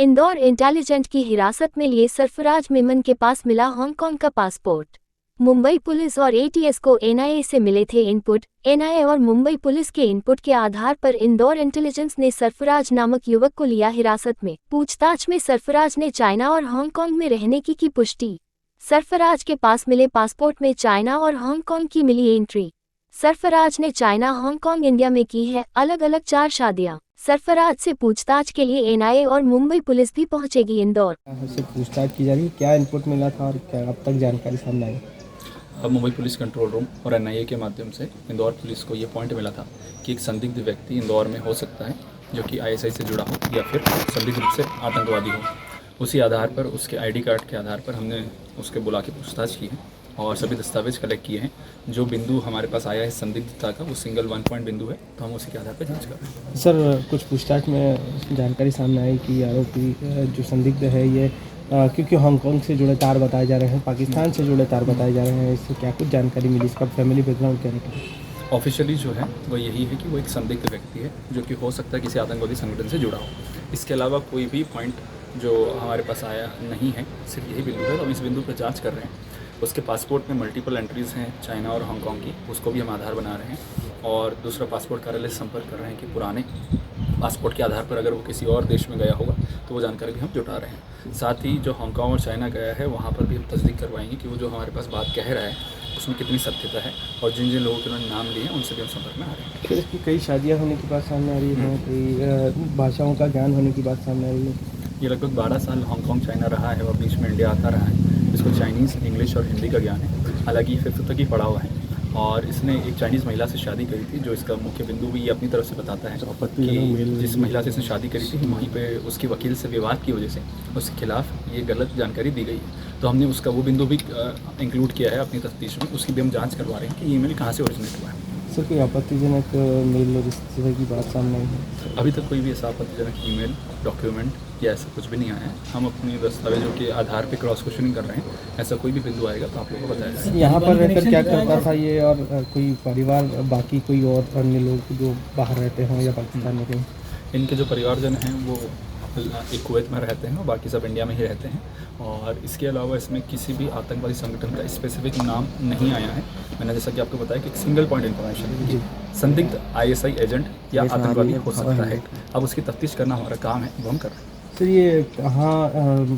Indore intelligent की हिरासत में लिए सरफराज मेमन के पास मिला हांगकांग का पासपोर्ट। मुंबई पुलिस और एटीएस को एनआईए से मिले थे इनपुट। एनआईए और मुंबई पुलिस के इनपुट के आधार पर इंदौर इंटेलिजेंस ने सरफराज नामक युवक को लिया हिरासत में। पूछताछ में सरफराज ने चाइना और हांगकांग में रहने की पुष्टि। सरफराज के पास मिले पासपोर्ट में चाइना और हांगकांग की मिली एंट्री। सरफराज ने चाइना, हांगकांग, इंडिया में की है अलग अलग 4 शादियां। सरफराज से पूछताछ के लिए एनआईए और मुंबई पुलिस भी पहुंचेगी इंदौर। उससे पूछताछ की जा रही है, क्या इनपुट मिला था और क्या अब तक जानकारी सामने आई? अब मुंबई पुलिस कंट्रोल रूम और एनआईए के माध्यम से इंदौर पुलिस को ये पॉइंट मिला था कि एक संदिग्ध व्यक्ति इंदौर में हो सकता है जो कि आईएसआई से जुड़ा हो या फिर संदिग्ध रूप से आतंकवादी हो। उसी आधार पर, उसके आईडी कार्ड के आधार पर हमने उसके बुला के पूछताछ की है और सभी दस्तावेज कलेक्ट किए हैं। जो बिंदु हमारे पास आया है संदिग्धता का, वो सिंगल 1 पॉइंट बिंदु है, तो हम उसी के आधार पर जांच कर रहे हैं। सर, कुछ पूछताछ में जानकारी सामने आई कि आरोपी जो संदिग्ध है ये क्योंकि हांगकांग से जुड़े तार बताए जा रहे हैं, पाकिस्तान से जुड़े तार बताए जा रहे हैं, इससे क्या कुछ जानकारी मिली? इसका फैमिली बैकग्राउंड क्या निकला? ऑफिशियली जो है वो यही है कि वो एक संदिग्ध व्यक्ति है जो कि हो सकता है किसी आतंकवादी संगठन से जुड़ा हो। इसके अलावा कोई भी पॉइंट जो हमारे पास आया नहीं है, सिर्फ यही बिंदु है, तो हम इस बिंदु पर जांच कर रहे हैं। उसके पासपोर्ट में मल्टीपल एंट्रीज़ हैं चाइना और हांगकांग की, उसको भी हम आधार बना रहे हैं। और दूसरा, पासपोर्ट कार्यालय से संपर्क कर रहे हैं कि पुराने पासपोर्ट के आधार पर अगर वो किसी और देश में गया होगा तो वो जानकारी भी हम जुटा रहे हैं। साथ ही जो हांगकांग और चाइना गया है वहाँ पर भी हम तस्दीक करवाएंगे कि वो जो हमारे पास बात कह रहा है उसमें कितनी सत्यता है, और जिन जिन लोगों के उन्होंने नाम लिए हैं उनसे भी हम संपर्क में आ रहे हैं। फिर इसकी कई शादियाँ होने की बात सामने आ रही है, कई भाषाओं का ज्ञान होने की बात सामने आ रही है। ये लगभग 12 साल हांगकांग चाइना रहा है और बीच में इंडिया आता रहा है। इसको चाइनीज़, इंग्लिश और हिंदी का ज्ञान है। हालांकि 5th तक ही पढ़ा हुआ है और इसने एक चाइनीज़ महिला से शादी करी थी, जो इसका मुख्य बिंदु भी ये अपनी तरफ से बताता है कि जिस महिला से इसने शादी करी थी वहीं पे उसकी वकील से विवाद की वजह से उसके खिलाफ ये गलत जानकारी दी गई है। तो हमने उसका वो बिंदु भी इंक्लूड किया है अपनी तफ्तीश में। उसकी भी हम जाँच करवा रहे हैं कि ईमेल कहाँ से ओरिजिनेट हुआ है। सर, कोई आपत्तिजनक मेल और इस तरह की बात सामने आई है? अभी तक कोई भी ऐसा आपत्तिजनक ईमेल, डॉक्यूमेंट या ऐसा कुछ भी नहीं आया है। हम अपनी दस्तावेजों के आधार पे क्रॉस क्वेश्चनिंग कर रहे हैं। ऐसा कोई भी बिंदु आएगा तो आप लोगों को बताया जाएगा। यहाँ पर रहकर क्या करता था ये, और कोई परिवार, बाकी कोई और अन्य लोग जो बाहर रहते हों या पाकिस्तान में कहीं? इनके जो परिवारजन हैं वो एक कुवैत में रहते हैं और बाकी सब इंडिया में ही रहते हैं। और इसके अलावा इसमें किसी भी आतंकवादी संगठन का स्पेसिफिक नाम नहीं आया है। मैंने जैसा कि आपको बताया कि एक सिंगल पॉइंट इन्फॉर्मेशन है कि संदिग्ध आईएसआई एजेंट या आतंकवादी हो सकता है। अब उसकी तफ्तीश करना हमारा काम है, वो हम कर रहे हैं। सर, ये कहाँ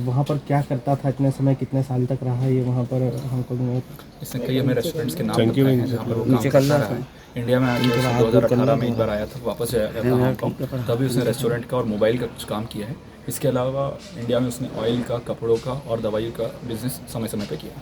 वहाँ पर क्या करता था, इतने समय, कितने साल तक रहा ये वहाँ पर हांगकांग में? इसने कई हमें रेस्टोरेंट्स के नाम बताए हैं जहाँ पर वो काम करता रहा है। इंडिया में आके 2018 में एक बार आया था, वापस आया था हांगकांग, तभी उसने रेस्टोरेंट का और मोबाइल का कुछ काम किया है। इसके अलावा इंडिया में उसने ऑयल का, कपड़ों का और दवाई का बिजनेस समय समय पे किया।